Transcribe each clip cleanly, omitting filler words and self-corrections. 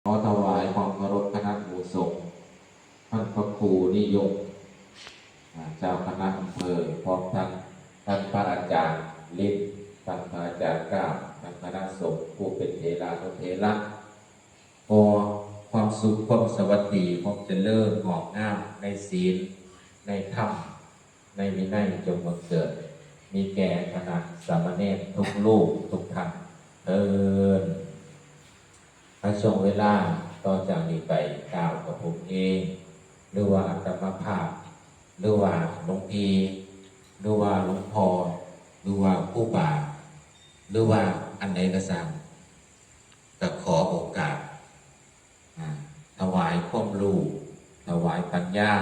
ขอถวายความเคารพคณะหมู่สงฆ์ท่านพระครูนิยมเจ้าคณะอำเภอพร้อมทั้งท่านพระอาจารย์ฤทธิ์ท่านพระอาจารย์ก้าวท่านคณะสงฆ์ผู้เป็นเถรานุเถระขอความสุขความสวัสดีความเจริญงอกงามในศีลในธรรมในวินัยจงบังเกิดมีแก่คณะสามเณรทุกลูกทุกท่านในช่วงเวลาต่อจากนี้ไปกล่าวกับผมเองหรือว่าอัตมาภาพหรือว่าหลวงพี่หรือว่าหลวงพ่อหรือว่าผู้บาหรือว่าอันใดก็สั่งก็ขอโอกาสถวายความรู้ถวายปัญญา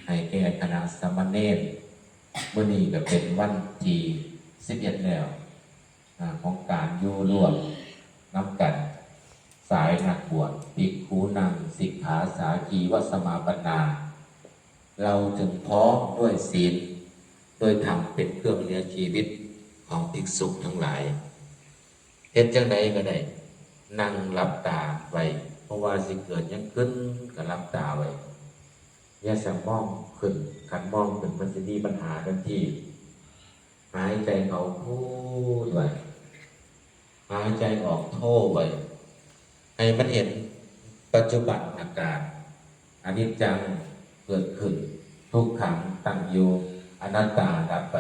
ให้แก่คณะสามเณรเมื่อนี้ก็เป็นวันที่11แล้วของการอยู่ร่วมน้ำกันสายนักบวชภิกขุนังสิกขาสาคีวัสมาปนาเราถึงพร้อมด้วยศีลโดยธรรมเป็นเครื่องเลี้ยงชีวิตของภิกษุทั้งหลายเฮ็ดจังใดก็ได้นั่งหลับตาไว้เพราะว่าสิเกิดยังขึ้นก็หลับตาไว้อย่าสมองขึ้นขันมองขึ้นมันจะมีปัญหาทันทีหายใจเข้าพูดไว้หายใจออกโทไว้ให้มันเห็นปัจจุบันอาการอนิจจังเกิดขึ้นทุกขังตั้งอยู่อนัตตาดับไป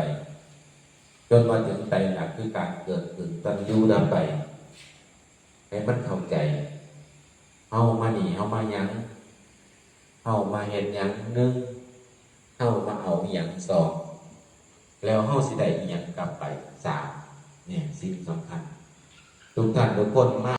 จนมาถึงไตรลักษณ์คือการเกิดขึ้นตั้งอยู่ดับไปให้มันเข้าใจเฮามาหนีเฮามายังเฮามาเห็นยังหนึ่งเฮามาเอาอย่างสองแล้วเฮาสิได้อย่างกลับไปสามเนี่ยสิ่งสำคัญทุกท่านทุกคนมา